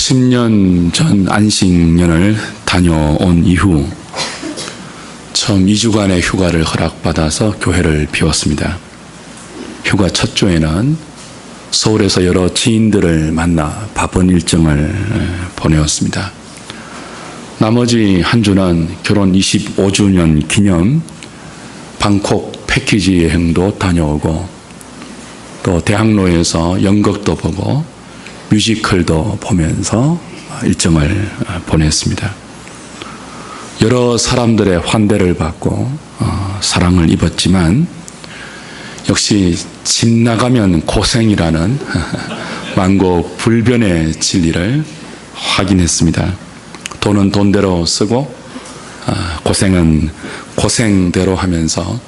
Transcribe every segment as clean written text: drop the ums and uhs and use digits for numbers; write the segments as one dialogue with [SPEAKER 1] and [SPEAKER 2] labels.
[SPEAKER 1] 10년 전 안식년을 다녀온 이후 처음 2주간의 휴가를 허락받아서 교회를 비웠습니다. 휴가 첫 주에는 서울에서 여러 지인들을 만나 바쁜 일정을 보내었습니다. 나머지 한 주는 결혼 25주년 기념 방콕 패키지 여행도 다녀오고 또 대학로에서 연극도 보고 뮤지컬도 보면서 일정을 보냈습니다. 여러 사람들의 환대를 받고 사랑을 입었지만 역시 집 나가면 고생이라는 만고불변의 진리를 확인했습니다. 돈은 돈대로 쓰고 고생은 고생대로 하면서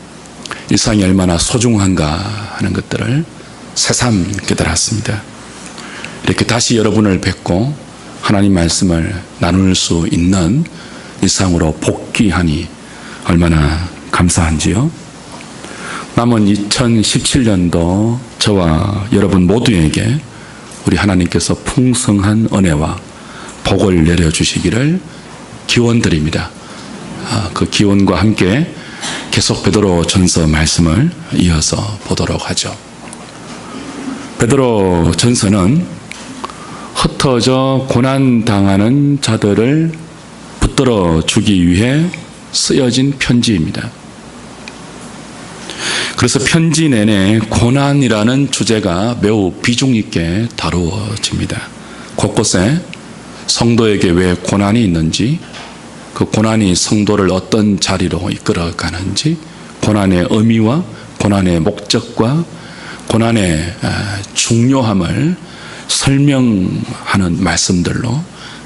[SPEAKER 1] 일상이 얼마나 소중한가 하는 것들을 새삼 깨달았습니다. 이렇게 다시 여러분을 뵙고 하나님 말씀을 나눌 수 있는 일상으로 복귀하니 얼마나 감사한지요. 남은 2017년도 저와 여러분 모두에게 우리 하나님께서 풍성한 은혜와 복을 내려주시기를 기원드립니다. 그 기원과 함께 계속 베드로전서 말씀을 이어서 보도록 하죠. 베드로전서는 흩어져 고난당하는 자들을 붙들어 주기 위해 쓰여진 편지입니다. 그래서 편지 내내 고난이라는 주제가 매우 비중 있게 다루어집니다. 곳곳에 성도에게 왜 고난이 있는지, 그 고난이 성도를 어떤 자리로 이끌어가는지, 고난의 의미와 고난의 목적과 고난의 중요함을 설명하는 말씀들로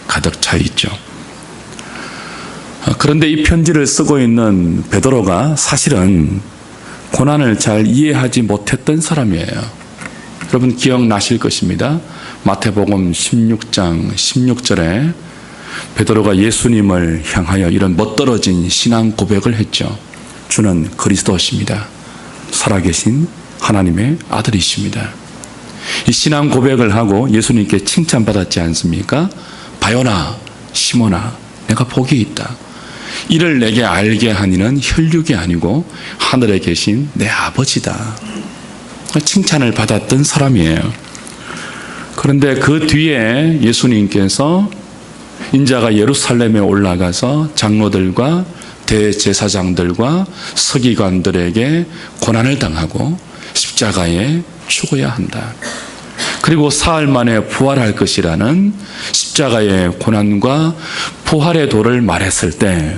[SPEAKER 1] 가득 차 있죠. 그런데 이 편지를 쓰고 있는 베드로가 사실은 고난을 잘 이해하지 못했던 사람이에요. 여러분 기억나실 것입니다. 마태복음 16장 16절에 베드로가 예수님을 향하여 이런 멋들어진 신앙 고백을 했죠. 주는 그리스도십니다. 살아계신 하나님의 아들이십니다. 이 신앙 고백을 하고 예수님께 칭찬받았지 않습니까? 바요나 시몬아 내가 복이 있다. 이를 내게 알게 하니는 혈육이 아니고 하늘에 계신 내 아버지다. 칭찬을 받았던 사람이에요. 그런데 그 뒤에 예수님께서 인자가 예루살렘에 올라가서 장로들과 대제사장들과 서기관들에게 고난을 당하고 십자가에 죽어야 한다. 그리고 사흘 만에 부활할 것이라는 십자가의 고난과 부활의 도를 말했을 때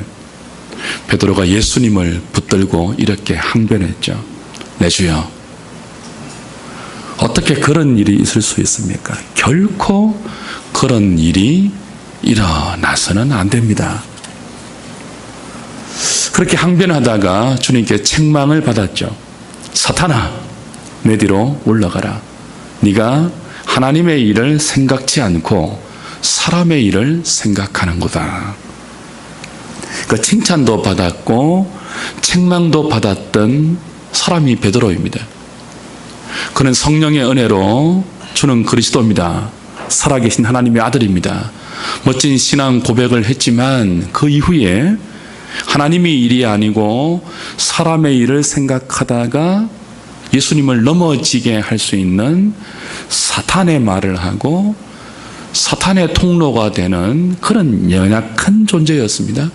[SPEAKER 1] 베드로가 예수님을 붙들고 이렇게 항변했죠. 내 주여, 어떻게 그런 일이 있을 수 있습니까? 결코 그런 일이 일어나서는 안 됩니다. 그렇게 항변하다가 주님께 책망을 받았죠. 사탄아, 내 뒤로 올라가라. 네가 하나님의 일을 생각지 않고 사람의 일을 생각하는구나. 그 칭찬도 받았고 책망도 받았던 사람이 베드로입니다. 그는 성령의 은혜로 주는 그리스도입니다. 살아계신 하나님의 아들입니다. 멋진 신앙 고백을 했지만 그 이후에 하나님의 일이 아니고 사람의 일을 생각하다가 예수님을 넘어지게 할 수 있는 사탄의 말을 하고 사탄의 통로가 되는 그런 연약한 존재였습니다.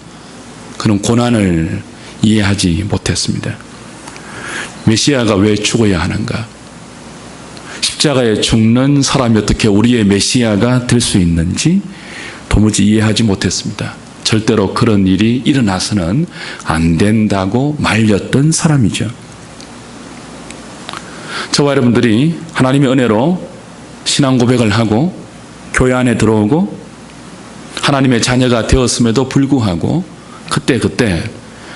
[SPEAKER 1] 그는 고난을 이해하지 못했습니다. 메시아가 왜 죽어야 하는가? 십자가에 죽는 사람이 어떻게 우리의 메시아가 될 수 있는지 도무지 이해하지 못했습니다. 절대로 그런 일이 일어나서는 안 된다고 말렸던 사람이죠. 저와 여러분들이 하나님의 은혜로 신앙 고백을 하고 교회 안에 들어오고 하나님의 자녀가 되었음에도 불구하고 그때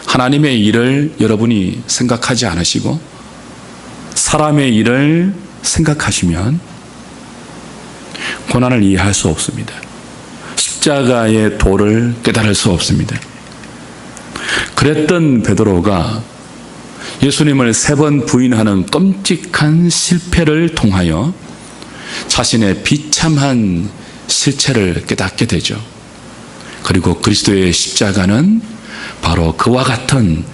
[SPEAKER 1] 하나님의 일을 여러분이 생각하지 않으시고 사람의 일을 생각하시면 고난을 이해할 수 없습니다. 십자가의 도를 깨달을 수 없습니다. 그랬던 베드로가 예수님을 3번 부인하는 끔찍한 실패를 통하여 자신의 비참한 실체를 깨닫게 되죠. 그리고 그리스도의 십자가는 바로 그와 같은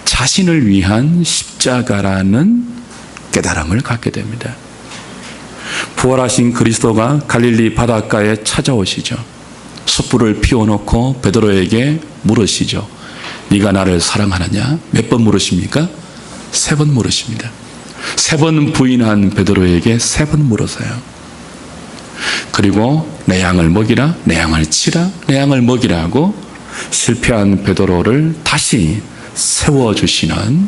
[SPEAKER 1] 자신을 위한 십자가라는 깨달음을 갖게 됩니다. 부활하신 그리스도가 갈릴리 바닷가에 찾아오시죠. 숯불을 피워놓고 베드로에게 물으시죠. 네가 나를 사랑하느냐? 몇 번 물으십니까? 3번 물으십니다. 3번 부인한 베드로에게 3번 물어서요. 그리고 내 양을 먹이라, 내 양을 치라, 내 양을 먹이라 하고 실패한 베드로를 다시 세워주시는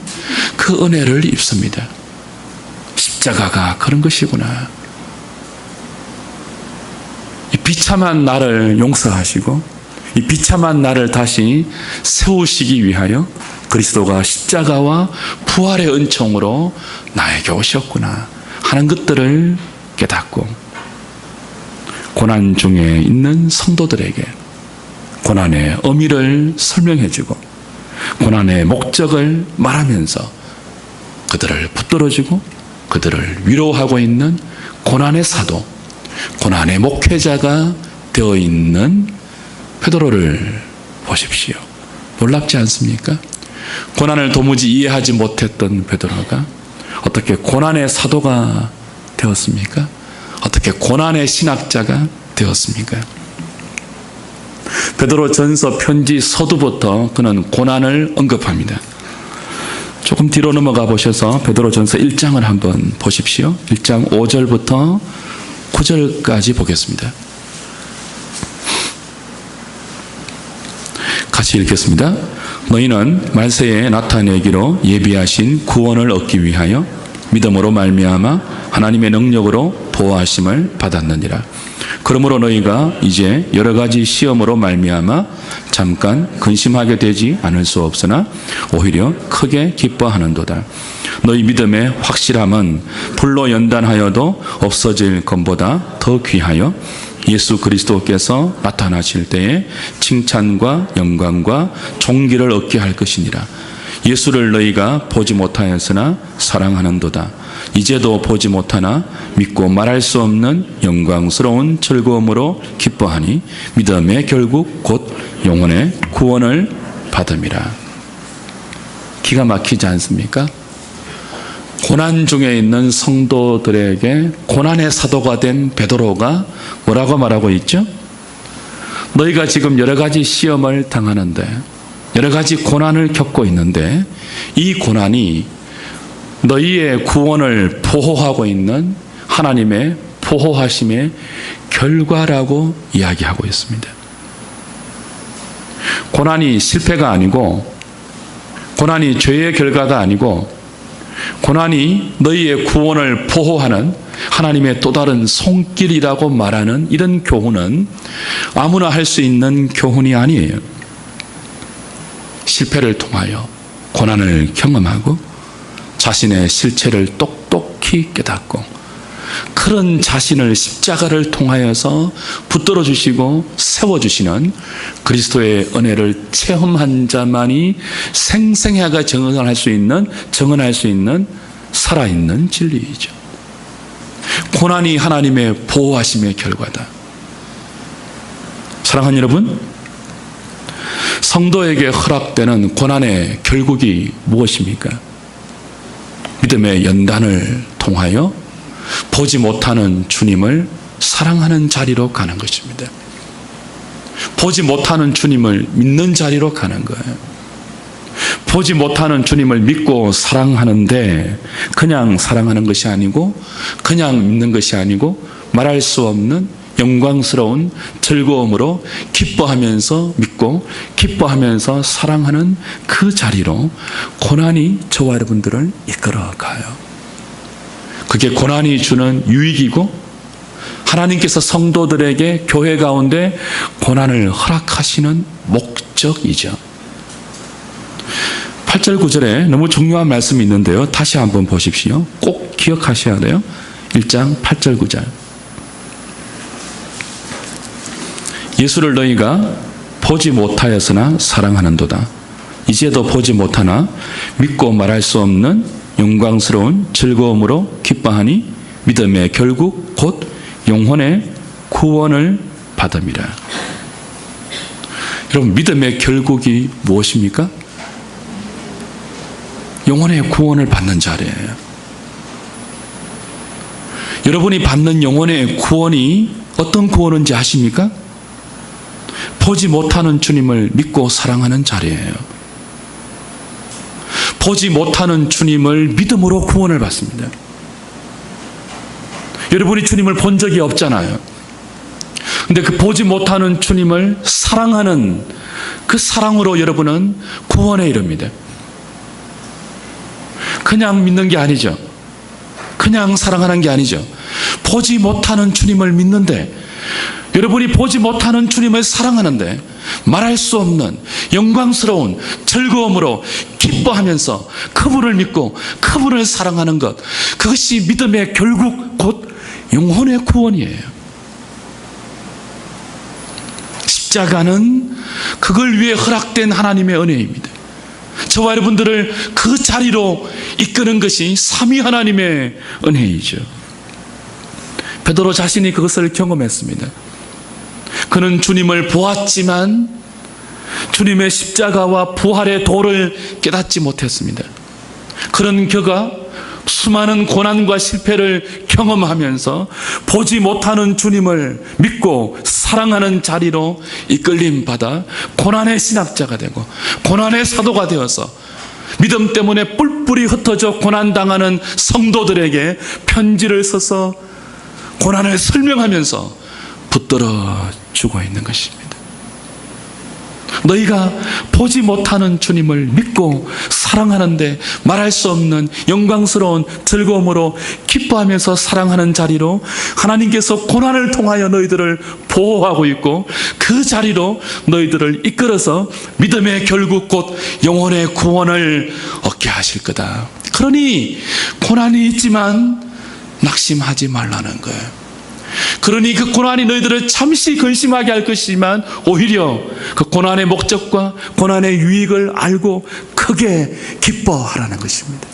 [SPEAKER 1] 그 은혜를 입습니다. 십자가가 그런 것이구나. 이 비참한 나를 용서하시고 이 비참한 나를 다시 세우시기 위하여 그리스도가 십자가와 부활의 은총으로 나에게 오셨구나 하는 것들을 깨닫고 고난 중에 있는 성도들에게 고난의 의미를 설명해주고 고난의 목적을 말하면서 그들을 붙들어주고 그들을 위로하고 있는 고난의 사도, 고난의 목회자가 되어 있는 베드로를 보십시오. 놀랍지 않습니까? 고난을 도무지 이해하지 못했던 베드로가 어떻게 고난의 사도가 되었습니까? 어떻게 고난의 신학자가 되었습니까? 베드로 전서 편지 서두부터 그는 고난을 언급합니다. 조금 뒤로 넘어가 보셔서 베드로 전서 1장을 한번 보십시오. 1장 5절부터 9절까지 보겠습니다. 같이 읽겠습니다. 너희는 말세에 나타내기로 예비하신 구원을 얻기 위하여 믿음으로 말미암아 하나님의 능력으로 보호하심을 받았느니라. 그러므로 너희가 이제 여러 가지 시험으로 말미암아 잠깐 근심하게 되지 않을 수 없으나 오히려 크게 기뻐하는도다. 너희 믿음의 확실함은 불로 연단하여도 없어질 것보다 더 귀하여 예수 그리스도께서 나타나실 때에 칭찬과 영광과 존귀를 얻게 할 것이니라. 예수를 너희가 보지 못하였으나 사랑하는도다. 이제도 보지 못하나 믿고 말할 수 없는 영광스러운 즐거움으로 기뻐하니 믿음의 결국 곧 영혼의 구원을 받음이라. 기가 막히지 않습니까? 고난 중에 있는 성도들에게 고난의 사도가 된 베드로가 뭐라고 말하고 있죠? 너희가 지금 여러 가지 시험을 당하는데 여러 가지 고난을 겪고 있는데 이 고난이 너희의 구원을 보호하고 있는 하나님의 보호하심의 결과라고 이야기하고 있습니다. 고난이 실패가 아니고 고난이 죄의 결과가 아니고 고난이 너희의 구원을 보호하는 하나님의 또 다른 손길이라고 말하는 이런 교훈은 아무나 할 수 있는 교훈이 아니에요. 실패를 통하여 고난을 경험하고 자신의 실체를 똑똑히 깨닫고 그런 자신을 십자가를 통하여서 붙들어 주시고 세워주시는 그리스도의 은혜를 체험한 자만이 생생하게 증언할 수 있는 살아있는 진리이죠. 고난이 하나님의 보호하심의 결과다. 사랑하는 여러분, 성도에게 허락되는 고난의 결국이 무엇입니까? 믿음의 연단을 통하여 보지 못하는 주님을 사랑하는 자리로 가는 것입니다. 보지 못하는 주님을 믿는 자리로 가는 거예요. 보지 못하는 주님을 믿고 사랑하는데 그냥 사랑하는 것이 아니고 그냥 믿는 것이 아니고 말할 수 없는 영광스러운 즐거움으로 기뻐하면서 믿고 기뻐하면서 사랑하는 그 자리로 고난이 저와 여러분들을 이끌어가요. 그게 고난이 주는 유익이고 하나님께서 성도들에게 교회 가운데 고난을 허락하시는 목적이죠. 8절 9절에 너무 중요한 말씀이 있는데요. 다시 한번 보십시오. 꼭 기억하셔야 돼요. 1장 8절 9절. 예수를 너희가 보지 못하였으나 사랑하는도다. 이제도 보지 못하나 믿고 말할 수 없는 영광스러운 즐거움으로 기뻐하니 믿음의 결국 곧 영혼의 구원을 받음이라. 여러분, 믿음의 결국이 무엇입니까? 영혼의 구원을 받는 자리예요. 여러분이 받는 영혼의 구원이 어떤 구원인지 아십니까? 보지 못하는 주님을 믿고 사랑하는 자리예요. 보지 못하는 주님을 믿음으로 구원을 받습니다. 여러분이 주님을 본 적이 없잖아요. 근데 그 보지 못하는 주님을 사랑하는 그 사랑으로 여러분은 구원에 이릅니다. 그냥 믿는 게 아니죠. 그냥 사랑하는 게 아니죠. 보지 못하는 주님을 믿는데, 여러분이 보지 못하는 주님을 사랑하는데 말할 수 없는 영광스러운 즐거움으로 기뻐하면서 그분을 믿고 그분을 사랑하는 것, 그것이 믿음의 결국 곧 영혼의 구원이에요. 십자가는 그걸 위해 허락된 하나님의 은혜입니다. 저와 여러분들을 그 자리로 이끄는 것이 삼위 하나님의 은혜이죠. 베드로 자신이 그것을 경험했습니다. 그는 주님을 보았지만 주님의 십자가와 부활의 도를 깨닫지 못했습니다. 그런 그가 수많은 고난과 실패를 경험하면서 보지 못하는 주님을 믿고 사랑하는 자리로 이끌림 받아 고난의 신학자가 되고 고난의 사도가 되어서 믿음 때문에 뿔뿔이 흩어져 고난당하는 성도들에게 편지를 써서 고난을 설명하면서 붙들어 주고 있는 것입니다. 너희가 보지 못하는 주님을 믿고 사랑하는데 말할 수 없는 영광스러운 즐거움으로 기뻐하면서 사랑하는 자리로 하나님께서 고난을 통하여 너희들을 보호하고 있고 그 자리로 너희들을 이끌어서 믿음의 결국 곧 영혼의 구원을 얻게 하실 거다. 그러니 고난이 있지만 낙심하지 말라는 거예요. 그러니 그 고난이 너희들을 잠시 근심하게 할 것이지만 오히려 그 고난의 목적과 고난의 유익을 알고 크게 기뻐하라는 것입니다.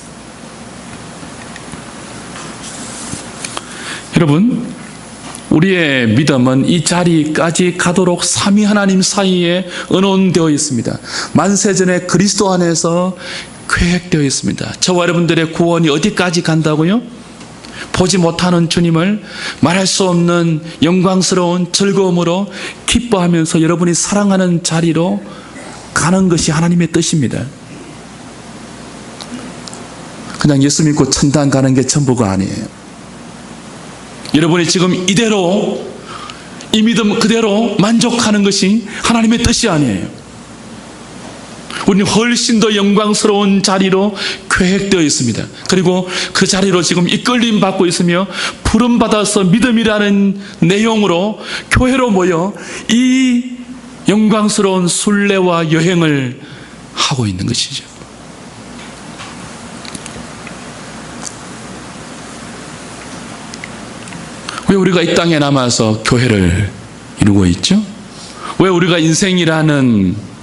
[SPEAKER 1] 여러분, 우리의 믿음은 이 자리까지 가도록 삼위 하나님 사이에 은원되어 있습니다. 만세전에 그리스도 안에서 계획되어 있습니다. 저와 여러분들의 구원이 어디까지 간다고요? 보지 못하는 주님을 말할 수 없는 영광스러운 즐거움으로 기뻐하면서 여러분이 사랑하는 자리로 가는 것이 하나님의 뜻입니다. 그냥 예수 믿고 천당 가는 게 전부가 아니에요. 여러분이 지금 이대로 이 믿음 그대로 만족하는 것이 하나님의 뜻이 아니에요. 우리는 훨씬 더 영광스러운 자리로 계획되어 있습니다. 그리고 그 자리로 지금 이끌림 받고 있으며 부름 받아서 믿음이라는 내용으로 교회로 모여 이 영광스러운 순례와 여행을 하고 있는 것이죠. 왜 우리가 이 땅에 남아서 교회를 이루고 있죠? 왜 우리가 인생이라는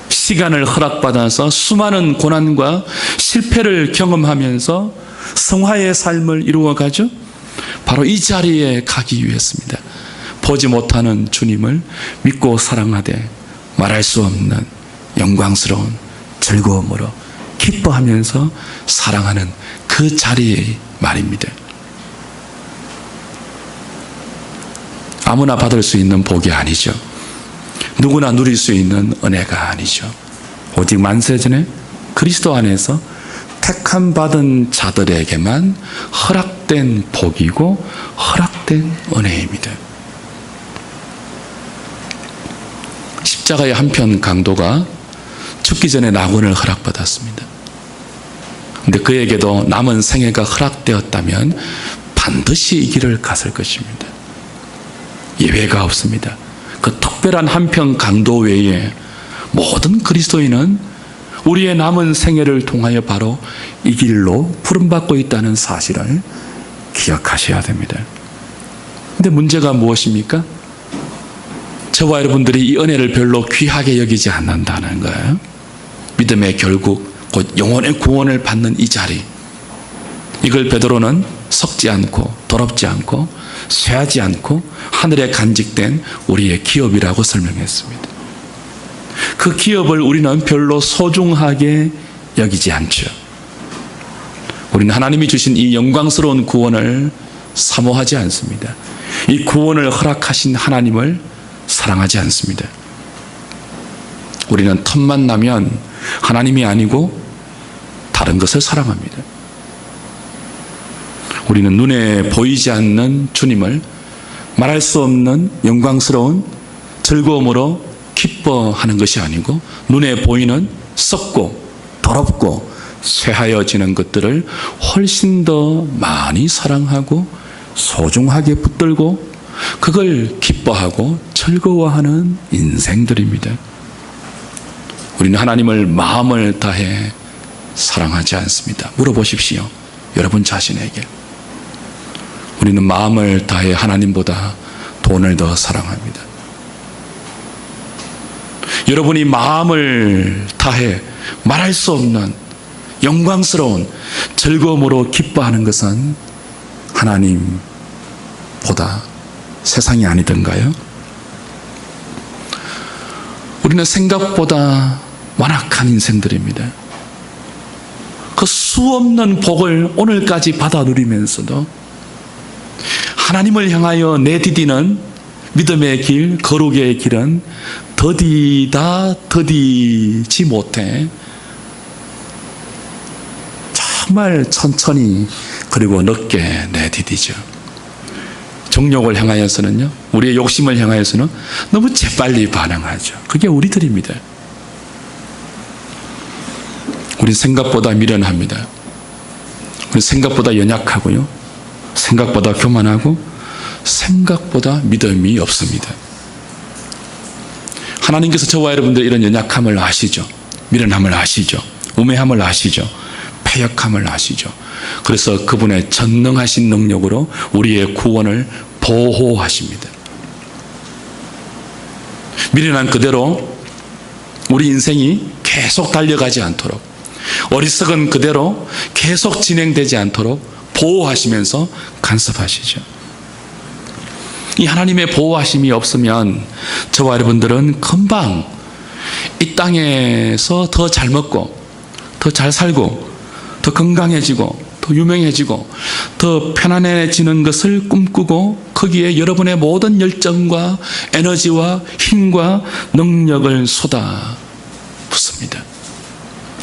[SPEAKER 1] 시간을 허락받아서 수많은 고난과 실패를 경험하면서 성화의 삶을 이루어가죠? 바로 이 자리에 가기 위해서입니다. 보지 못하는 주님을 믿고 사랑하되 말할 수 없는 영광스러운 즐거움으로 기뻐하면서 사랑하는 그 자리의 말입니다. 아무나 받을 수 있는 복이 아니죠. 누구나 누릴 수 있는 은혜가 아니죠. 오직 만세전에 그리스도 안에서 택함 받은 자들에게만 허락된 복이고 허락된 은혜입니다. 십자가의 한편 강도가 죽기 전에 낙원을 허락받았습니다. 그런데 그에게도 남은 생애가 허락되었다면 반드시 이 길을 갔을 것입니다. 예외가 없습니다. 그 특별한 한편 강도 외에 모든 그리스도인은 우리의 남은 생애를 통하여 바로 이 길로 부름받고 있다는 사실을 기억하셔야 됩니다. 그런데 문제가 무엇입니까? 저와 여러분들이 이 은혜를 별로 귀하게 여기지 않는다는 거예요. 믿음의 결국 곧 영혼의 구원을 받는 이 자리, 이걸 베드로는 섞지 않고 더럽지 않고 쇠하지 않고 하늘에 간직된 우리의 기업이라고 설명했습니다. 그 기업을 우리는 별로 소중하게 여기지 않죠. 우리는 하나님이 주신 이 영광스러운 구원을 사모하지 않습니다. 이 구원을 허락하신 하나님을 사랑하지 않습니다. 우리는 틈만 나면 하나님이 아니고 다른 것을 사랑합니다. 우리는 눈에 보이지 않는 주님을 말할 수 없는 영광스러운 즐거움으로 기뻐하는 것이 아니고 눈에 보이는 썩고 더럽고 쇠하여지는 것들을 훨씬 더 많이 사랑하고 소중하게 붙들고 그걸 기뻐하고 즐거워하는 인생들입니다. 우리는 하나님을 마음을 다해 사랑하지 않습니다. 물어보십시오. 여러분 자신에게. 우리는 마음을 다해 하나님보다 돈을 더 사랑합니다. 여러분이 마음을 다해 말할 수 없는 영광스러운 즐거움으로 기뻐하는 것은 하나님보다 세상이 아니던가요? 우리는 생각보다 완악한 인생들입니다. 그 수없는 복을 오늘까지 받아 누리면서도 하나님을 향하여 내디디는 믿음의 길, 거룩의 길은 더디지 못해 정말 천천히 그리고 늦게 내디디죠. 정욕을 향하여서는요, 우리의 욕심을 향하여서는 너무 재빨리 반응하죠. 그게 우리들입니다. 우리 생각보다 미련합니다. 우리 생각보다 연약하고요, 생각보다 교만하고 생각보다 믿음이 없습니다. 하나님께서 저와 여러분들 이런 연약함을 아시죠. 미련함을 아시죠. 우매함을 아시죠. 패역함을 아시죠. 그래서 그분의 전능하신 능력으로 우리의 구원을 보호하십니다. 미련한 그대로 우리 인생이 계속 달려가지 않도록, 어리석은 그대로 계속 진행되지 않도록 보호하시면서 간섭하시죠. 이 하나님의 보호하심이 없으면 저와 여러분들은 금방 이 땅에서 더 잘 먹고 더 잘 살고 더 건강해지고 더 유명해지고 더 편안해지는 것을 꿈꾸고 거기에 여러분의 모든 열정과 에너지와 힘과 능력을 쏟아붓습니다.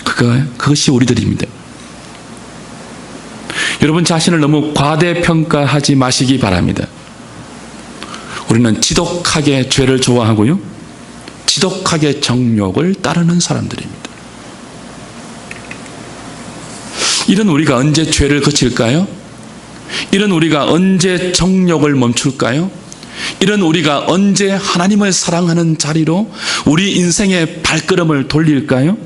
[SPEAKER 1] 그것이 우리들입니다. 여러분 자신을 너무 과대평가하지 마시기 바랍니다. 우리는 지독하게 죄를 좋아하고요, 지독하게 정욕을 따르는 사람들입니다. 이런 우리가 언제 죄를 그칠까요? 이런 우리가 언제 정욕을 멈출까요? 이런 우리가 언제 하나님을 사랑하는 자리로 우리 인생의 발걸음을 돌릴까요?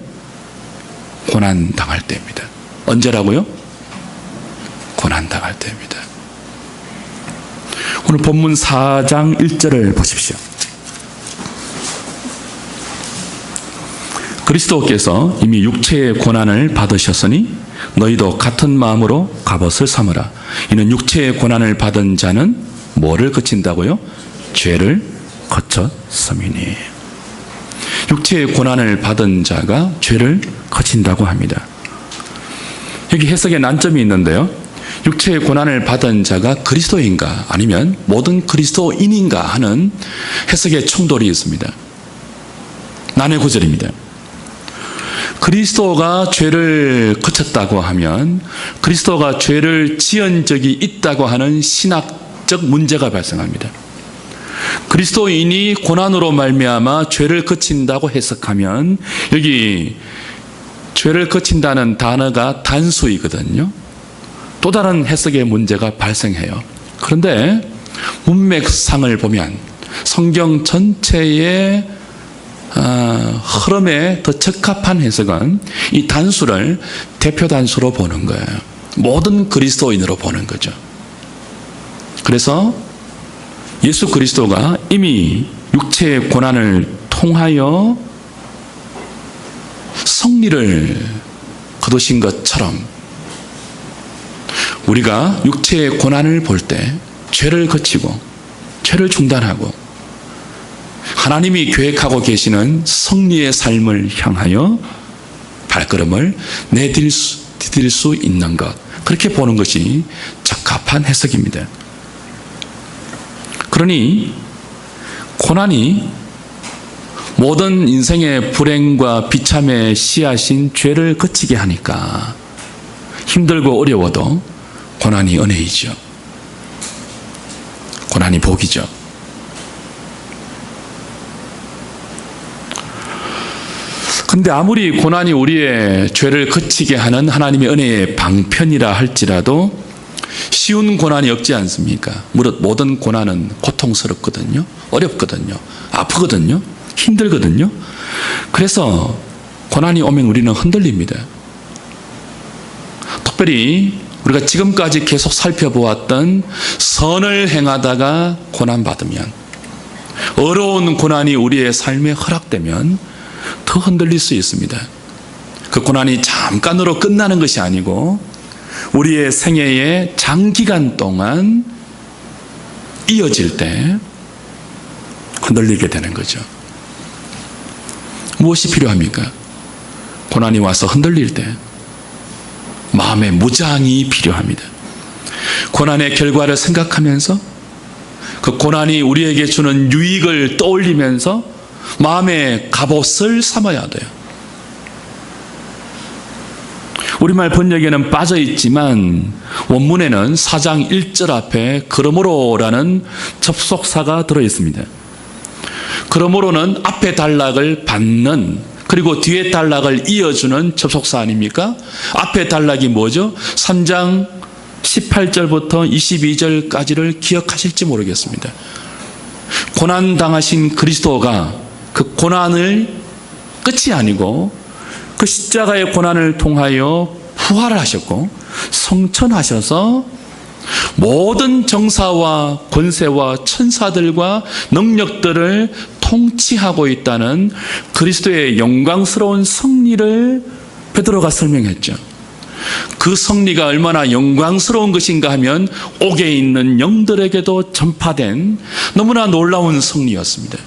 [SPEAKER 1] 고난당할 때입니다. 언제라고요? 고난당할 때입니다. 오늘 본문 4장 1절을 보십시오. 그리스도께서 이미 육체의 고난을 받으셨으니 너희도 같은 마음으로 갑옷을 삼으라. 이는 육체의 고난을 받은 자는 뭐를 그친다고요? 죄를 거쳤음이니. 육체의 고난을 받은 자가 죄를 거친다고 합니다. 여기 해석에 난점이 있는데요, 육체의 고난을 받은 자가 그리스도인가 아니면 모든 그리스도인인가 하는 해석의 충돌이 있습니다. 난해 구절입니다. 그리스도가 죄를 거쳤다고 하면 그리스도가 죄를 지은 적이 있다고 하는 신학적 문제가 발생합니다. 그리스도인이 고난으로 말미암아 죄를 거친다고 해석하면 여기 죄를 거친다는 단어가 단수이거든요. 또 다른 해석의 문제가 발생해요. 그런데 문맥상을 보면 성경 전체의 흐름에 더 적합한 해석은 이 단수를 대표 단수로 보는 거예요. 모든 그리스도인으로 보는 거죠. 그래서 예수 그리스도가 이미 육체의 고난을 통하여 승리를 거두신 것처럼 우리가 육체의 고난을 볼 때 죄를 거치고 죄를 중단하고 하나님이 계획하고 계시는 승리의 삶을 향하여 발걸음을 내디딜 수 있는 것, 그렇게 보는 것이 적합한 해석입니다. 그러니 고난이 모든 인생의 불행과 비참의 씨앗인 죄를 거치게 하니까 힘들고 어려워도 고난이 은혜이죠. 고난이 복이죠. 근데 아무리 고난이 우리의 죄를 거치게 하는 하나님의 은혜의 방편이라 할지라도 쉬운 고난이 없지 않습니까? 모든 고난은 고통스럽거든요. 어렵거든요. 아프거든요. 힘들거든요. 그래서 고난이 오면 우리는 흔들립니다. 특별히 우리가 지금까지 계속 살펴보았던 선을 행하다가 고난받으면, 어려운 고난이 우리의 삶에 허락되면 더 흔들릴 수 있습니다. 그 고난이 잠깐으로 끝나는 것이 아니고 우리의 생애의 장기간 동안 이어질 때 흔들리게 되는 거죠. 무엇이 필요합니까? 고난이 와서 흔들릴 때 마음의 무장이 필요합니다. 고난의 결과를 생각하면서 그 고난이 우리에게 주는 유익을 떠올리면서 마음의 갑옷을 삼아야 돼요. 우리말 번역에는 빠져 있지만 원문에는 4장 1절 앞에 그러므로라는 접속사가 들어 있습니다. 그러므로는 앞에 단락을 받는, 그리고 뒤에 단락을 이어주는 접속사 아닙니까? 앞에 단락이 뭐죠? 3장 18절부터 22절까지를 기억하실지 모르겠습니다. 고난당하신 그리스도가 그 고난을 끝이 아니고 그 십자가의 고난을 통하여 부활을 하셨고 성천하셔서 모든 정사와 권세와 천사들과 능력들을 통치하고 있다는 그리스도의 영광스러운 승리를 베드로가 설명했죠. 그 승리가 얼마나 영광스러운 것인가 하면 옥에 있는 영들에게도 전파된 너무나 놀라운 승리였습니다.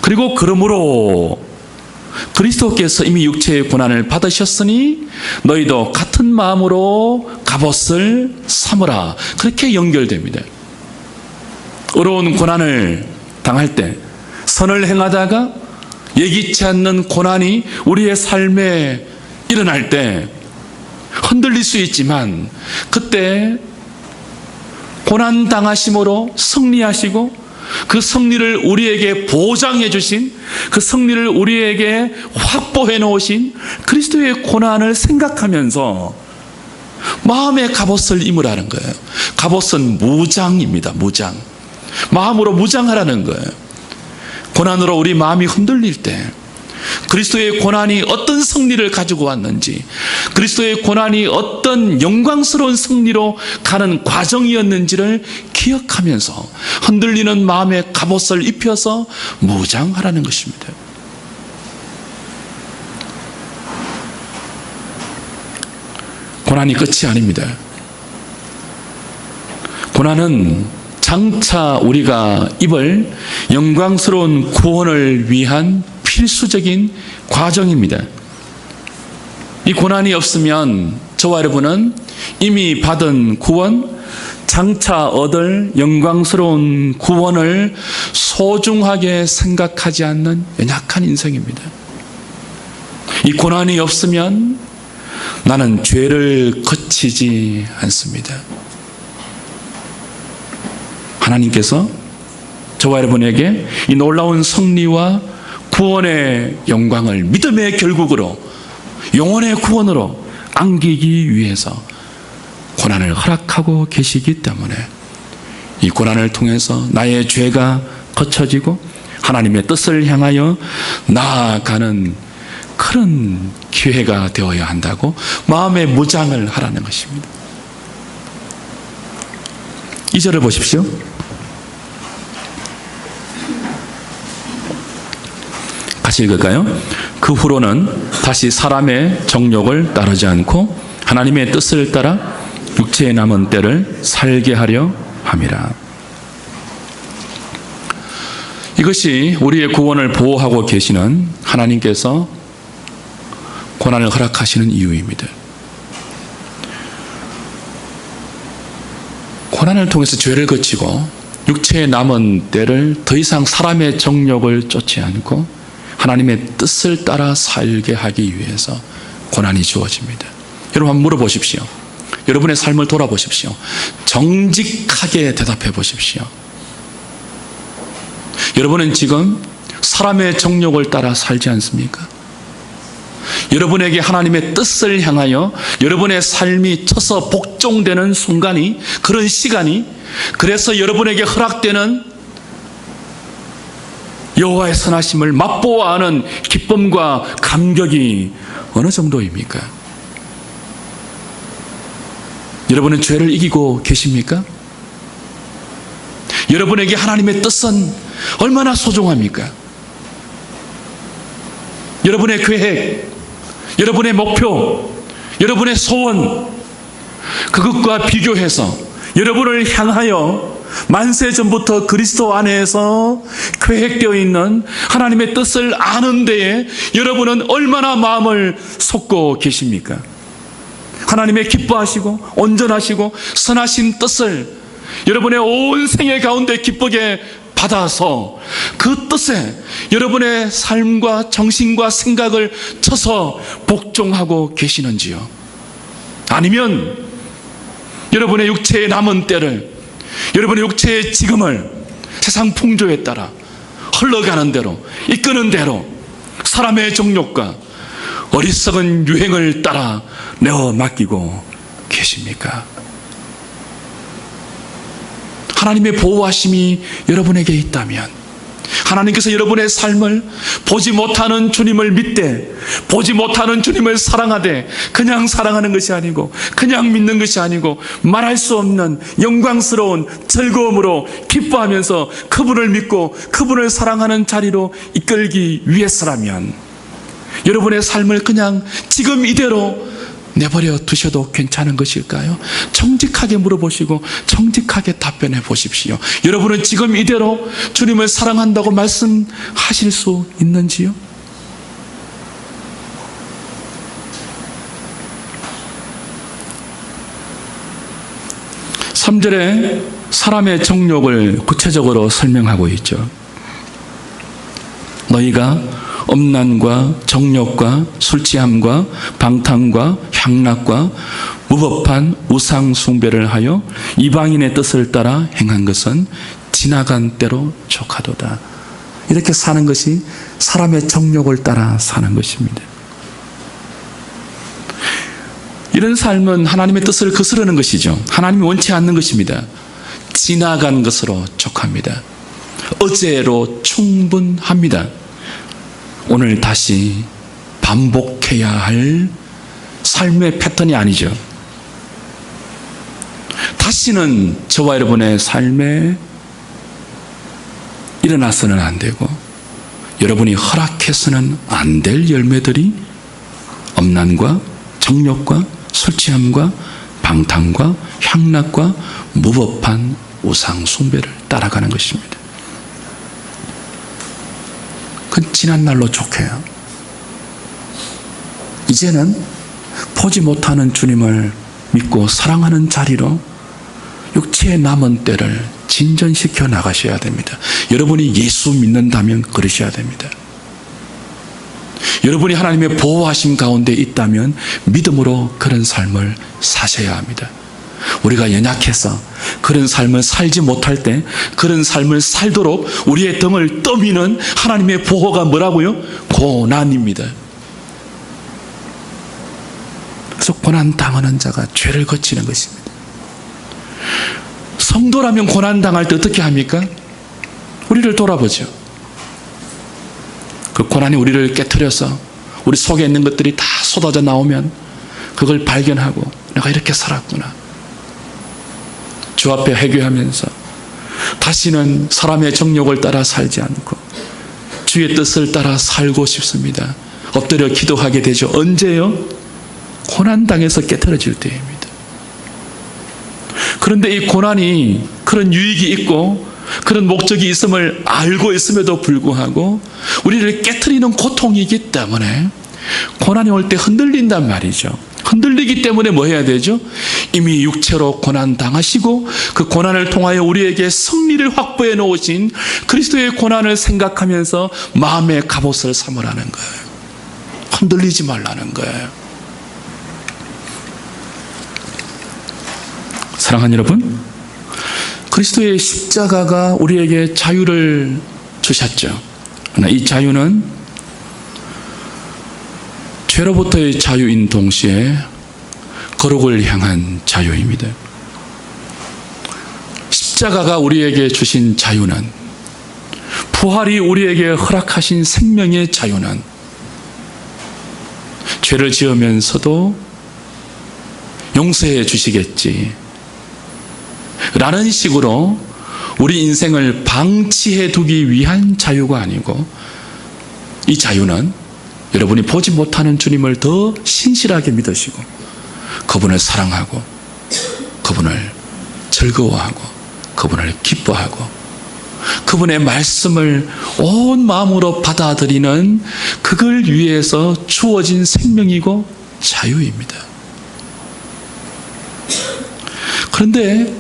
[SPEAKER 1] 그리고 그러므로 그리스도께서 이미 육체의 고난을 받으셨으니 너희도 같은 마음으로 갑옷을 삼으라. 그렇게 연결됩니다. 어려운 고난을 당할 때, 선을 행하다가 예기치 않는 고난이 우리의 삶에 일어날 때 흔들릴 수 있지만, 그때 고난 당하심으로 승리하시고 그 승리를 우리에게 보장해 주신, 그 승리를 우리에게 확보해 놓으신 그리스도의 고난을 생각하면서 마음의 갑옷을 입으라는 거예요. 갑옷은 무장입니다. 무장. 마음으로 무장하라는 거예요. 고난으로 우리 마음이 흔들릴 때 그리스도의 고난이 어떤 승리를 가지고 왔는지, 그리스도의 고난이 어떤 영광스러운 승리로 가는 과정이었는지를 기억하면서 흔들리는 마음의 갑옷을 입혀서 무장하라는 것입니다. 고난이 끝이 아닙니다. 고난은 장차 우리가 입을 영광스러운 구원을 위한 필수적인 과정입니다. 이 고난이 없으면 저와 여러분은 이미 받은 구원, 장차 얻을 영광스러운 구원을 소중하게 생각하지 않는 연약한 인생입니다. 이 고난이 없으면 나는 죄를 거치지 않습니다. 하나님께서 저와 여러분에게 이 놀라운 승리와 구원의 영광을 믿음의 결국으로, 영혼의 구원으로 안기기 위해서 고난을 허락하고 계시기 때문에 이 고난을 통해서 나의 죄가 거쳐지고 하나님의 뜻을 향하여 나아가는 그런 기회가 되어야 한다고 마음의 무장을 하라는 것입니다. 2절을 보십시오. 같이 읽을까요? 그 후로는 다시 사람의 정욕을 따르지 않고 하나님의 뜻을 따라 육체에 남은 때를 살게 하려 함이라. 이것이 우리의 구원을 보호하고 계시는 하나님께서 고난을 허락하시는 이유입니다. 고난을 통해서 죄를 거치고 육체의 남은 때를 더 이상 사람의 정욕을 쫓지 않고 하나님의 뜻을 따라 살게 하기 위해서 고난이 주어집니다. 여러분 한번 물어보십시오. 여러분의 삶을 돌아보십시오. 정직하게 대답해 보십시오. 여러분은 지금 사람의 정욕을 따라 살지 않습니까? 여러분에게 하나님의 뜻을 향하여 여러분의 삶이 쳐서 복종되는 순간이, 그런 시간이, 그래서 여러분에게 허락되는 여호와의 선하심을 맛보아하는 기쁨과 감격이 어느 정도입니까? 여러분은 죄를 이기고 계십니까? 여러분에게 하나님의 뜻은 얼마나 소중합니까? 여러분의 계획, 여러분의 목표, 여러분의 소원, 그것과 비교해서 여러분을 향하여 만세 전부터 그리스도 안에서 계획되어 있는 하나님의 뜻을 아는 데에 여러분은 얼마나 마음을 쏟고 계십니까? 하나님의 기뻐하시고 온전하시고 선하신 뜻을 여러분의 온 생애 가운데 기쁘게 받아서 그 뜻에 여러분의 삶과 정신과 생각을 쳐서 복종하고 계시는지요? 아니면 여러분의 육체의 남은 때를, 여러분의 육체의 지금을 세상 풍조에 따라 흘러가는 대로, 이끄는 대로 사람의 정욕과 어리석은 유행을 따라 내어 맡기고 계십니까? 하나님의 보호하심이 여러분에게 있다면, 하나님께서 여러분의 삶을 보지 못하는 주님을 믿되, 보지 못하는 주님을 사랑하되, 그냥 사랑하는 것이 아니고, 그냥 믿는 것이 아니고, 말할 수 없는 영광스러운 즐거움으로 기뻐하면서 그분을 믿고 그분을 사랑하는 자리로 이끌기 위해서라면, 여러분의 삶을 그냥 지금 이대로 내버려 두셔도 괜찮은 것일까요? 정직하게 물어보시고 정직하게 답변해 보십시오. 여러분은 지금 이대로 주님을 사랑한다고 말씀하실 수 있는지요? 삼 절에 사람의 정욕을 구체적으로 설명하고 있죠. 너희가 음란과 정욕과 술취함과 방탕과 향락과 무법한 우상 숭배를 하여 이방인의 뜻을 따라 행한 것은 지나간 때로 족하도다. 이렇게 사는 것이 사람의 정욕을 따라 사는 것입니다. 이런 삶은 하나님의 뜻을 거스르는 것이죠. 하나님이 원치 않는 것입니다. 지나간 것으로 족합니다. 어제로 충분합니다. 오늘 다시 반복해야 할 삶의 패턴이 아니죠. 다시는 저와 여러분의 삶에 일어나서는 안 되고, 여러분이 허락해서는 안 될 열매들이 음란과 정욕과 술취함과 방탕과 향락과 무법한 우상 숭배를 따라가는 것입니다. 그건 지난 날로 족해요. 이제는 보지 못하는 주님을 믿고 사랑하는 자리로 육체의 남은 때를 진전시켜 나가셔야 됩니다. 여러분이 예수 믿는다면 그러셔야 됩니다. 여러분이 하나님의 보호하심 가운데 있다면 믿음으로 그런 삶을 사셔야 합니다. 우리가 연약해서 그런 삶을 살지 못할 때, 그런 삶을 살도록 우리의 등을 떠미는 하나님의 보호가 뭐라고요? 고난입니다. 그래서 고난 당하는 자가 죄를 거치는 것입니다. 성도라면 고난 당할 때 어떻게 합니까? 우리를 돌아보죠. 그 고난이 우리를 깨트려서 우리 속에 있는 것들이 다 쏟아져 나오면 그걸 발견하고, 내가 이렇게 살았구나, 주 앞에 회개하면서 다시는 사람의 정욕을 따라 살지 않고 주의 뜻을 따라 살고 싶습니다. 엎드려 기도하게 되죠. 언제요? 고난당해서 깨트려질 때입니다. 그런데 이 고난이 그런 유익이 있고 그런 목적이 있음을 알고 있음에도 불구하고 우리를 깨트리는 고통이기 때문에 고난이 올 때 흔들린단 말이죠. 흔들리기 때문에 뭐 해야 되죠? 이미 육체로 고난 당하시고 그 고난을 통하여 우리에게 승리를 확보해 놓으신 그리스도의 고난을 생각하면서 마음의 갑옷을 삼으라는 거예요. 흔들리지 말라는 거예요. 사랑하는 여러분, 그리스도의 십자가가 우리에게 자유를 주셨죠. 그러나 이 자유는 죄로부터의 자유인 동시에 거룩을 향한 자유입니다. 십자가가 우리에게 주신 자유는, 부활이 우리에게 허락하신 생명의 자유는 죄를 지으면서도 용서해 주시겠지 라는 식으로 우리 인생을 방치해 두기 위한 자유가 아니고, 이 자유는 여러분이 보지 못하는 주님을 더 신실하게 믿으시고 그분을 사랑하고 그분을 즐거워하고 그분을 기뻐하고 그분의 말씀을 온 마음으로 받아들이는, 그걸 위해서 주어진 생명이고 자유입니다. 그런데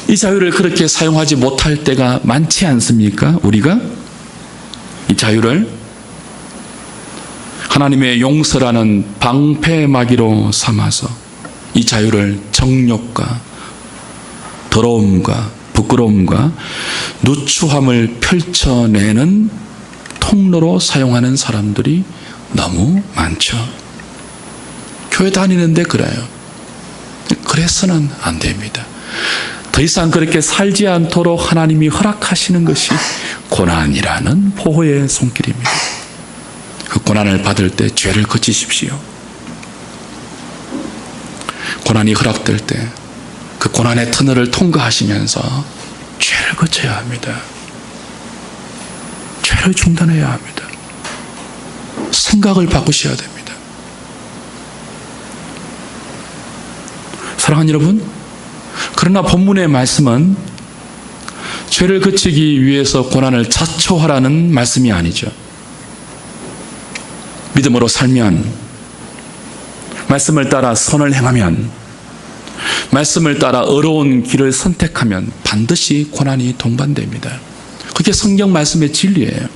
[SPEAKER 1] 이 자유를 그렇게 사용하지 못할 때가 많지 않습니까? 우리가 이 자유를 하나님의 용서라는 방패막이로 삼아서 이 자유를 정욕과 더러움과 부끄러움과 누추함을 펼쳐내는 통로로 사용하는 사람들이 너무 많죠. 교회 다니는데 그래요. 그래서는 안 됩니다. 더 이상 그렇게 살지 않도록 하나님이 허락하시는 것이 고난이라는 보호의 손길입니다. 그 고난을 받을 때 죄를 거치십시오. 고난이 허락될 때 그 고난의 터널을 통과하시면서 죄를 거쳐야 합니다. 죄를 중단해야 합니다. 생각을 바꾸셔야 됩니다. 사랑하는 여러분, 그러나 본문의 말씀은 죄를 거치기 위해서 고난을 자초하라는 말씀이 아니죠. 믿음으로 살면, 말씀을 따라 선을 행하면, 말씀을 따라 어려운 길을 선택하면 반드시 고난이 동반됩니다. 그게 성경 말씀의 진리예요.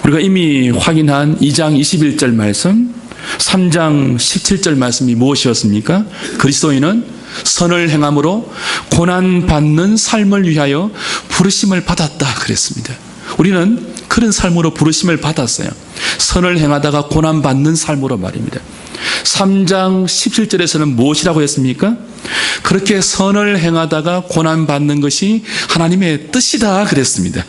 [SPEAKER 1] 우리가 이미 확인한 2장 21절 말씀, 3장 17절 말씀이 무엇이었습니까? 그리스도인은 선을 행함으로 고난받는 삶을 위하여 부르심을 받았다 그랬습니다. 우리는 그런 삶으로 부르심을 받았어요. 선을 행하다가 고난받는 삶으로 말입니다. 3장 17절에서는 무엇이라고 했습니까? 그렇게 선을 행하다가 고난받는 것이 하나님의 뜻이다 그랬습니다.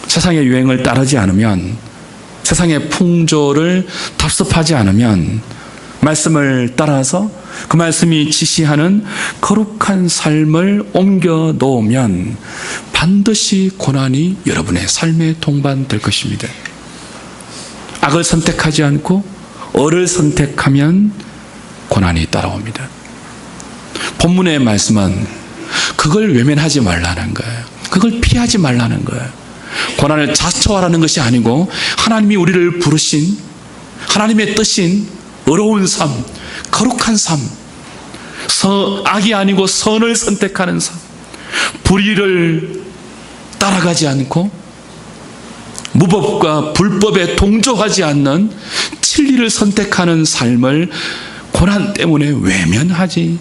[SPEAKER 1] 세상의 유행을 따르지 않으면, 세상의 풍조를 답습하지 않으면, 말씀을 따라서 그 말씀이 지시하는 거룩한 삶을 옮겨 놓으면 반드시 고난이 여러분의 삶에 동반될 것입니다. 악을 선택하지 않고 을을 선택하면 고난이 따라옵니다. 본문의 말씀은 그걸 외면하지 말라는 거예요. 그걸 피하지 말라는 거예요. 고난을 자초하라는 것이 아니고 하나님이 우리를 부르신, 하나님의 뜻인 어려운 삶, 거룩한 삶, 악이 아니고 선을 선택하는 삶, 불의를 따라가지 않고 무법과 불법에 동조하지 않는 진리를 선택하는 삶을 고난 때문에 외면하지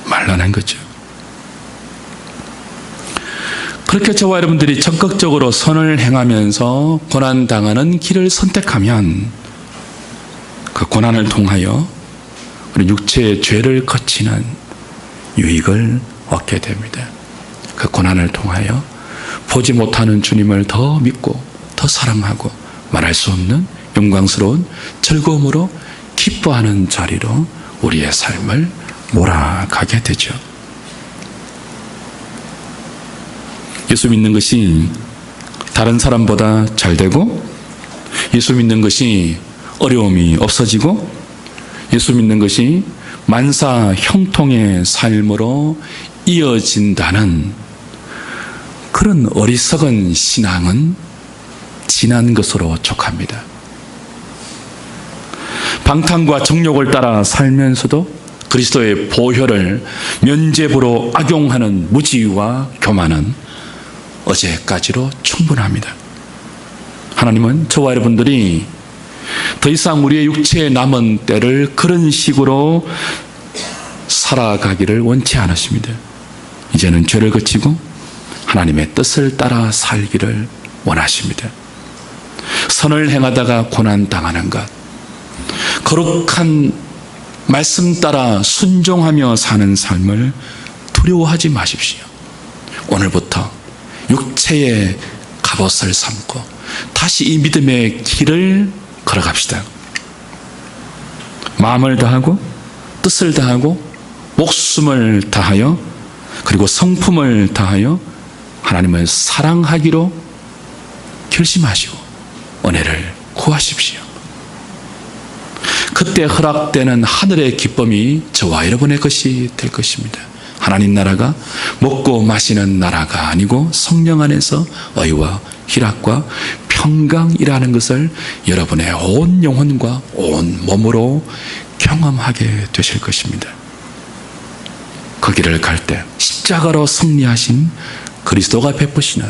[SPEAKER 1] 말라는 거죠. 그렇게 저와 여러분들이 적극적으로 선을 행하면서 고난당하는 길을 선택하면 그 고난을 통하여 우리 육체의 죄를 거치는 유익을 얻게 됩니다. 그 고난을 통하여 보지 못하는 주님을 더 믿고 더 사랑하고 말할 수 없는 영광스러운 즐거움으로 기뻐하는 자리로 우리의 삶을 몰아가게 되죠. 예수 믿는 것이 다른 사람보다 잘 되고, 예수 믿는 것이 어려움이 없어지고, 예수 믿는 것이 만사 형통의 삶으로 이어진다는 그런 어리석은 신앙은 지난 것으로 족합니다. 방탕과 정욕을 따라 살면서도 그리스도의 보혈을 면죄부로 악용하는 무지와 교만은 어제까지로 충분합니다. 하나님은 저와 여러분들이 더 이상 우리의 육체에 남은 때를 그런 식으로 살아가기를 원치 않으십니다. 이제는 죄를 거치고 하나님의 뜻을 따라 살기를 원하십니다. 선을 행하다가 고난당하는 것, 거룩한 말씀 따라 순종하며 사는 삶을 두려워하지 마십시오. 오늘부터 육체의 갑옷을 삼고 다시 이 믿음의 길을 걸어갑시다. 마음을 다하고 뜻을 다하고 목숨을 다하여 그리고 성품을 다하여 하나님을 사랑하기로 결심하시고 은혜를 구하십시오. 그때 허락되는 하늘의 기쁨이 저와 여러분의 것이 될 것입니다. 하나님 나라가 먹고 마시는 나라가 아니고 성령 안에서 의와 희락과 평강이라는 것을 여러분의 온 영혼과 온 몸으로 경험하게 되실 것입니다. 그 길을 갈 때 십자가로 승리하신 그리스도가 베푸시는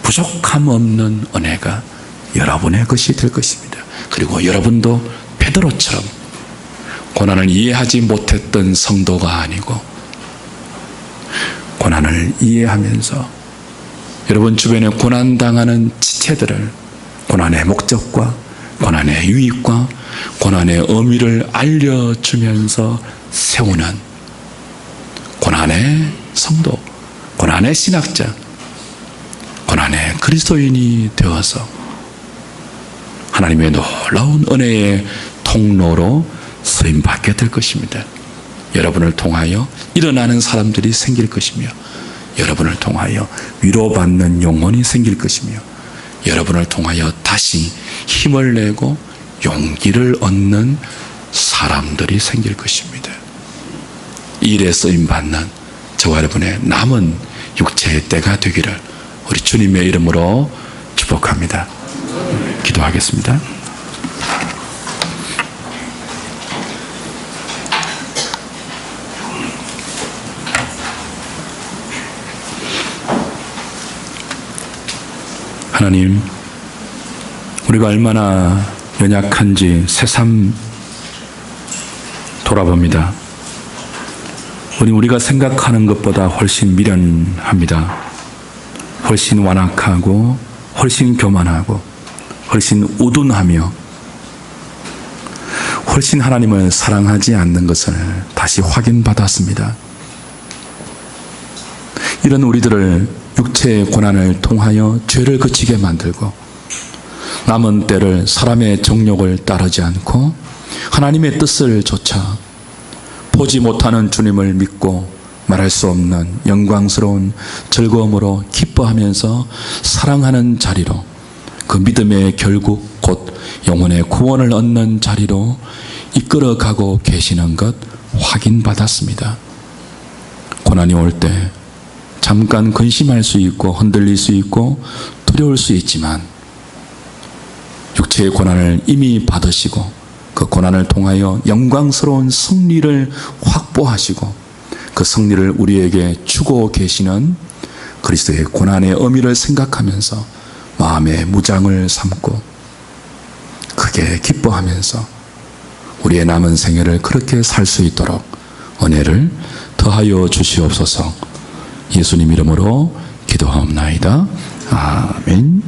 [SPEAKER 1] 부족함 없는 은혜가 여러분의 것이 될 것입니다. 그리고 여러분도 베드로처럼 고난을 이해하지 못했던 성도가 아니고 고난을 이해하면서 여러분 주변에 고난당하는 지체들을 고난의 목적과 고난의 유익과 고난의 의미를 알려주면서 세우는 고난의 성도, 고난의 신학자, 고난의 그리스도인이 되어서 하나님의 놀라운 은혜의 통로로 쓰임받게 될 것입니다. 여러분을 통하여 일어나는 사람들이 생길 것이며 여러분을 통하여 위로받는 영혼이 생길 것이며 여러분을 통하여 다시 힘을 내고 용기를 얻는 사람들이 생길 것입니다. 이 일에 쓰임받는 저와 여러분의 남은 육체의 때가 되기를 우리 주님의 이름으로 축복합니다. 기도하겠습니다. 하나님, 우리가 얼마나 연약한지 새삼 돌아봅니다. 우리가 생각하는 것보다 훨씬 미련합니다. 훨씬 완악하고 훨씬 교만하고 훨씬 우둔하며 훨씬 하나님을 사랑하지 않는 것을 다시 확인받았습니다. 이런 우리들을 육체의 고난을 통하여 죄를 그치게 만들고 남은 때를 사람의 정욕을 따르지 않고 하나님의 뜻을 조차 보지 못하는 주님을 믿고 말할 수 없는 영광스러운 즐거움으로 기뻐하면서 사랑하는 자리로, 그 믿음의 결국 곧 영혼의 구원을 얻는 자리로 이끌어가고 계시는 것 확인받았습니다. 고난이 올 때 잠깐 근심할 수 있고 흔들릴 수 있고 두려울 수 있지만 육체의 고난을 이미 받으시고 그 고난을 통하여 영광스러운 승리를 확보하시고 그 승리를 우리에게 주고 계시는 그리스도의 고난의 의미를 생각하면서 마음의 무장을 삼고 크게 기뻐하면서 우리의 남은 생애를 그렇게 살 수 있도록 은혜를 더하여 주시옵소서. 예수님 이름으로 기도하옵나이다. 아멘.